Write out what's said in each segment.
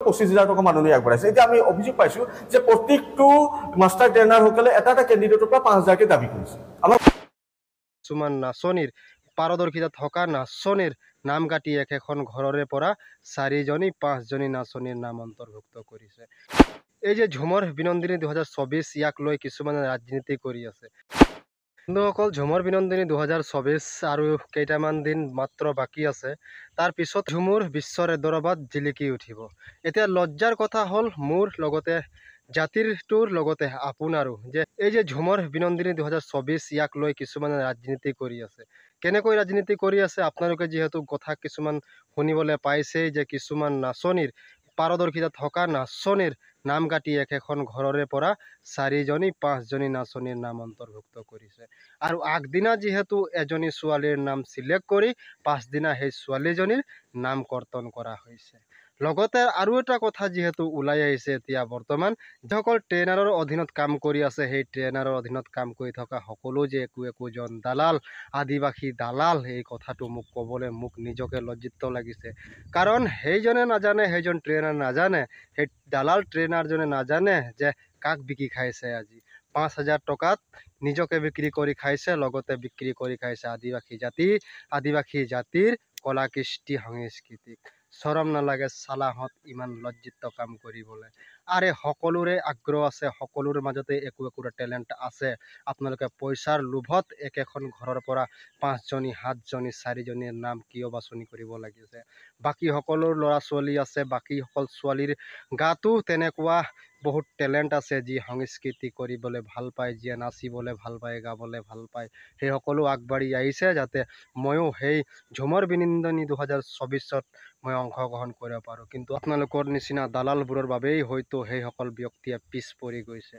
25,000 টকা মাননি আগবঢ়াইছে। এতিয়া আমি অভিযোগ পাইছোঁ যে প্ৰত্যেকটো মাষ্টাৰ ট্ৰেইনাৰসকলে এটা কেণ্ডিডেটৰ পৰা 5,000কে দাবী কৰিছে। আমাৰ কিছুমান নাচনিৰ পাৰদৰ্শিতা থকা নাচনিৰ নাম কাটি একেখন ঘৰৰে পৰা 4জনী 5জনী নাচনিৰ নাম অন্তৰ্ভুক্ত কৰিছে। এই যে ঝুমৰ বিনন্দিনী 2024 ইয়াক লৈ কিছুমানে ৰাজনীতি কৰি আছে। বন্ধুসকল, ঝুমৰ বিনন্দিনী 2024 আৰু কেইটামান দিন মাত্ৰ বাকী আছে। তাৰ পিছত ঝুমুৰ বিশ্বৰ দৰবাৰত জিলিকি উঠিব। এতিয়া লজ্জাৰ কথা হ'ল মোৰ লগতে জাতিটোৰ লগতে আপোনাৰো যে এই যে ঝুমৰ বিনন্দিনী 2024 ইয়াক লৈ কিছুমানে ৰাজনীতি কৰি আছে। কেনেকৈ ৰাজনীতি কৰি আছে আপোনালোকে যিহেতু কথা কিছুমান শুনিবলৈ পাইছেই যে কিছুমান নাচনিৰ পাৰদৰ্শিতা থকা নাচনিৰ নাম কাটি একেখন ঘৰৰে পৰা 4জনী 5জনী নাচনিৰ নাম অন্তৰ্ভুক্ত কৰিছে। আৰু আগদিনা যিহেতু এজনী ছোৱালীৰ নাম চিলেক্ট কৰি পাছদিনা সেই ছোৱালীজনীৰ নাম কৰ্তন কৰা হৈছে। লগতে আৰু এটা কথা যিহেতু ওলাই আহিছে এতিয়া বৰ্তমান, যিসকল ট্ৰেইনাৰৰ অধীনত কাম কৰি আছে সেই ট্ৰেইনাৰৰ অধীনত কাম কৰি থকা সকলো যে একোজন দালাল, আদিবাসী দালাল, এই কথাটো মোক ক'বলৈ মোক নিজকে লজ্জিত লাগিছে। কাৰণ সেইজনে নাজানে, সেইজন ট্ৰেইনাৰ নাজানে, সেই দালাল ট্ৰেইনাৰজনে নাজানে যে কাক বিকি খাইছে। আজি 5,000 টকাত নিজকে বিক্ৰী কৰি খাইছে, লগতে বিক্ৰী কৰি খাইছে আদিবাসী জাতিৰ কলা কৃষ্টি সংস্কৃতিক। চৰম নালাগে চালাহত ইমান লজ্জিত কাম কৰিবলৈ? আৰে সকলোৰে আগ্ৰহ আছে, সকলোৰে মাজতে একোটা টেলেণ্ট আছে। আপোনালোকে পইচাৰ লোভত একেখন ঘৰৰ পৰা 5জনী 7জনী 4জনীৰ নাম কিয় বাছনি কৰিব লাগিছে? বাকী সকলো ল'ৰা ছোৱালী আছে, বাকী সকল ছোৱালীৰ গাতো তেনেকুৱা বহুত টেলেণ্ট আছে, যি সংস্কৃতি কৰিবলৈ ভাল পায়, যিয়ে নাচিবলৈ ভাল পায়, গাবলৈ ভাল পায়। সেই সকলো আগবাঢ়ি আহিছে যাতে ময়ো সেই ঝুমৰ বিনন্দিনী 2024ত মই অংশগ্ৰহণ কৰিব পাৰোঁ। কিন্তু আপোনালোকৰ নিচিনা দালালবোৰৰ বাবেই হয়তো সেইসকল ব্যক্তিয়ে পিছ পৰি গৈছে।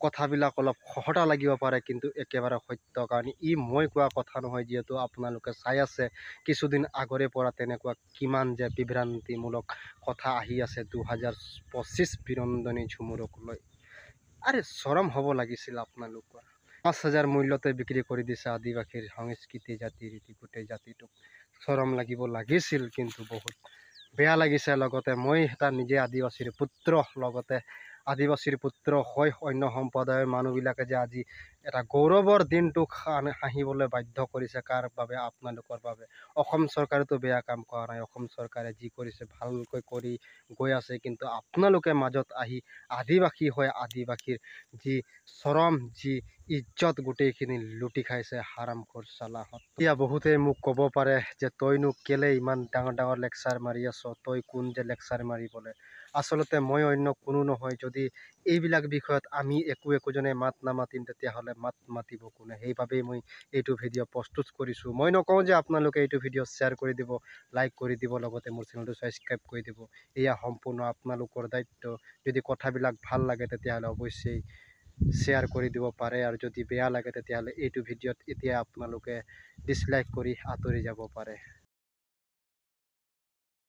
কথাবিলাক অলপ খহটা লাগিব পাৰে, কিন্তু একেবাৰে সত্য, কাৰণ ই মই কোৱা কথা নহয়। যিহেতু আপোনালোকে চাই আছে কিছুদিন আগৰে পৰা তেনেকুৱা কিমান যে বিভ্ৰান্তিমূলক কথা আহি আছে 2025 বিনন্দিনী ঝুমুৰক লৈ। আৰে চৰম হ'ব লাগিছিল আপোনালোকৰ। 5,000 মূল্যতে বিক্ৰী কৰি দিছে আদিবাসীৰ সংস্কৃতি, জাতি ৰীতি, গোটেই জাতিটোক। চৰম লাগিব লাগিছিল, কিন্তু বহুত বেয়া লাগিছে। লগতে মই এটা নিজে আদিবাসীৰ পুত্ৰ, লগতে আদিবাসীৰ পুত্ৰ হৈ অন্য সম্প্ৰদায়ৰ মানুহবিলাকে যে আজি এটা গৌৰৱৰ দিনটোক হাঁহিবলৈ বাধ্য কৰিছে। কাৰ বাবে? আপোনালোকৰ বাবে। অসম চৰকাৰেতো বেয়া কাম কৰা নাই, অসম চৰকাৰে যি কৰিছে ভালকৈ কৰি গৈ আছে। কিন্তু আপোনালোকে মাজত আহি আদিবাসী হৈ আদিবাসীৰ যি চৰম যি ইজ্জত গোটেইখিনি লুটি খাইছে হাৰামখোৰ চালাহত। এতিয়া বহুতে মোক ক'ব পাৰে যে তইনো কেলে ইমান ডাঙৰ লেকচাৰ মাৰি আছ, তই কোন যে লেকচাৰ মাৰিবলৈ? আচলতে মই অন্য কোনো নহয়। যদি এইবিলাক বিষয়ত আমি একোজনে মাত নামাতিম তেতিয়াহ'লে মাত মাতিব কোনে? সেইবাবেই মই এইটো ভিডিঅ' প্ৰস্তুত কৰিছোঁ। মই নকওঁ যে আপোনালোকে এইটো ভিডিঅ' শ্বেয়াৰ কৰি দিব, লাইক কৰি দিব, লগতে মোৰ চেনেলটো ছাবস্ক্ৰাইব কৰি দিব। এয়া সম্পূৰ্ণ আপোনালোকৰ দায়িত্ব। যদি কথাবিলাক ভাল লাগে তেতিয়াহ'লে অৱশ্যেই শ্বেয়াৰ কৰি দিব পাৰে, আৰু যদি বেয়া লাগে তেতিয়াহ'লে এইটো ভিডিঅ'ত এতিয়া আপোনালোকে ডিছলাইক কৰি আঁতৰি যাব পাৰে।